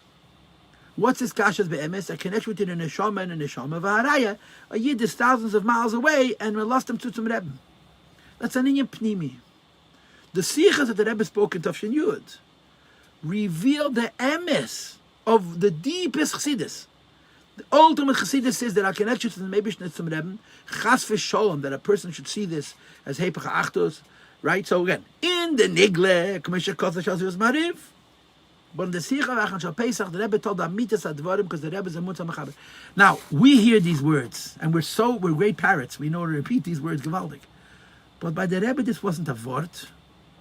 What's his kashrus be'emes? A connection between a neshama and a neshama. V'haraya, a Yid is thousands of miles away and we lost him to some Rebbe. That's an inyan pnimi. The sichas that the Rebbe spoke in Tafshin Yud revealed the emes of the deepest chassidus. The ultimate chassidus is that our connection to the Meibishnet zum Rebbe, chas v'sholom, that a person should see this as heipach achtos, right? So again, in the nigle, k'mesha kotha shal zivas mariv, but in the sicha v'achan shal Pesach, the Rebbe told amitas advarim, because the Rebbe is a mutzah mechaber. Now, we hear these words, and we're great parrots, we know to repeat these words gewaldig. But by the Rebbe, this wasn't a vort,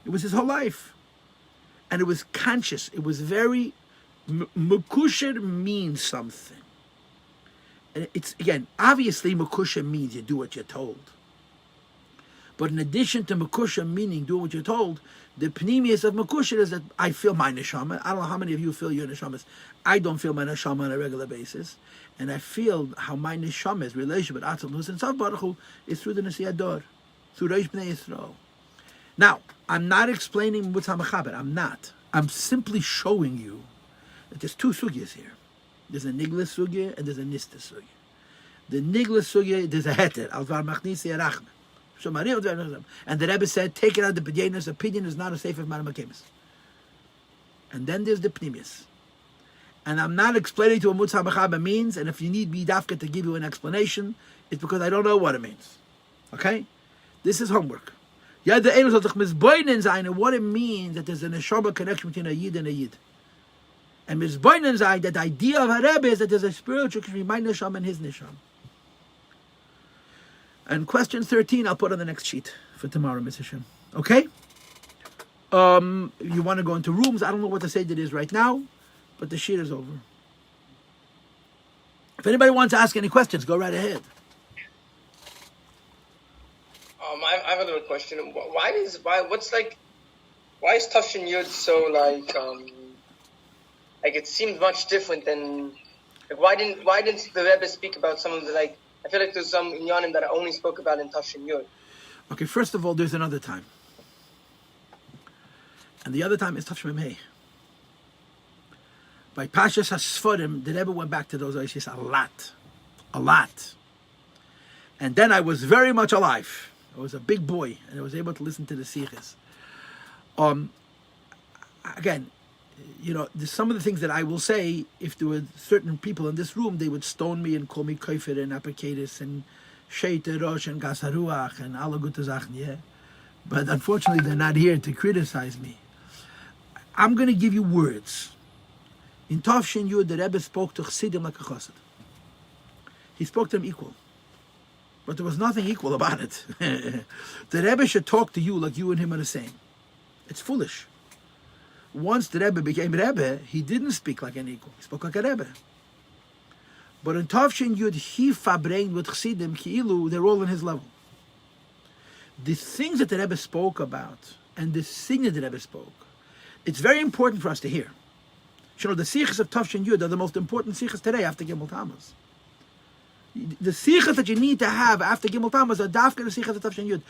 it was his whole life. And it was conscious, it was very, mekusher means something. And it's, again, obviously Mekusha means you do what you're told. But in addition to Mekusha meaning do what you're told, the pneumius of Mekusha is that I feel my neshama. I don't know how many of you feel your neshamas. I don't feel my neshama on a regular basis. And I feel how my neshama's relationship with Atzal Nus and Sav Baruch Hu is through the Nasi Ador, through Reish Bnei Yisrael. Now, I'm not explaining what's HaMechaber. I'm not. I'm simply showing you that there's two sugyas here. There's a nigla sugya and there's a nista sugya. The nigla sugya, there's a heter. Alvar machnisi arachme. And the Rebbe said, take it out of the Pidyanis. Opinion is not a safe of Maramakemis. And then there's the Pnimius. And I'm not explaining to what Mutz HaMechaber means, and if you need me dafka to give you an explanation, it's because I don't know what it means. Okay? This is homework. What it means that there's a neshama connection between a Yid and a Yid. And Mizboinen Zai, that the idea of a Rebbe is that there's a spiritual connection between my neshama and his neshama. And question 13, I'll put on the next sheet for tomorrow, Mr. Hashem. Okay? You want to go into rooms? I don't know what the Seder is right now, but the sheet is over. If anybody wants to ask any questions, go right ahead. I have a little question. Why is Tafshin Yud so like it seemed much different than like why didn't the Rebbe speak about some of the I feel like there's some inyanim that I only spoke about in Tafshin Yud. Okay, first of all, there's another time. And the other time is Tafshin Mei. By Pashas HaSforim, the Rebbe went back to those issues a lot. And then I was very much alive. I was a big boy, and I was able to listen to the Sikhs. Again, there's some of the things that I will say, if there were certain people in this room, they would stone me and call me Kofer and Apakatis and Sheite Rosh and Gasaruach and alle gute Sachen, yeah? But unfortunately, they're not here to criticize me. I'm going to give you words. In Tafshin Yud, the Rebbe spoke to Chassidim like a chassid. He spoke to them equal. But there was nothing equal about it. The Rebbe should talk to you like you and him are the same. It's foolish. Once the Rebbe became Rebbe, he didn't speak like an equal. He spoke like a Rebbe. But in Tafshin Yud, he fabrein with Chassidim, Ki'ilu, they're all on his level. The things that the Rebbe spoke about, and the thing that the Rebbe spoke, it's very important for us to hear. The Sikhs of Tafshin Yud are the most important Sikhs today after Gimel Tammuz. The Sikhs that you need to have after Gimel Tammuz are dafka the Sikhs of Tafshin Yud.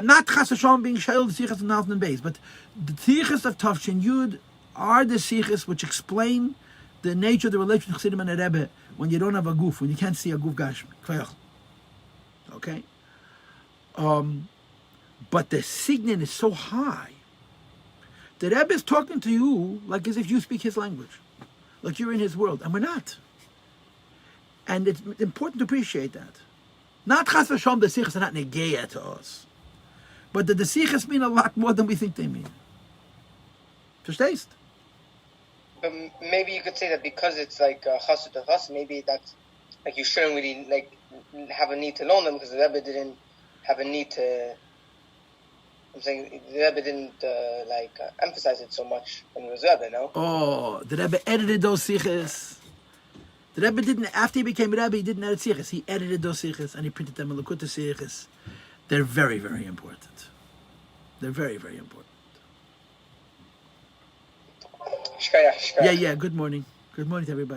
Not Chas Hashem being Shail, the Sikhs of Nalton Beis, but the Sikhs of Tafshin Yud are the Sikhs which explain the nature of the relation of Chassidim and the Rebbe when you don't have a goof, when you can't see a goof gashmi. Okay? But the signet is so high. The Rebbe is talking to you like as if you speak his language, like you're in his world, and we're not. And it's important to appreciate that. Not Chas v'Shalom, the Sikhs are not negeya to us, but the Sikhs mean a lot more than we think they mean. Verstehst? But maybe you could say that because it's like chassid to chassid, maybe that's like you shouldn't really have a need to learn them because the Rebbe didn't have a need to. I'm saying the Rebbe didn't emphasize it so much when he was Rebbe, no? Oh, the Rebbe edited those Sikhs. The Rebbe didn't, after he became Rebbe, he didn't edit Sikhs. He edited those Sikhs and he printed them in Likkutei Sikhs. They're very, very important. They're very, very important. Shkaya. Yeah, good morning. Good morning to everybody.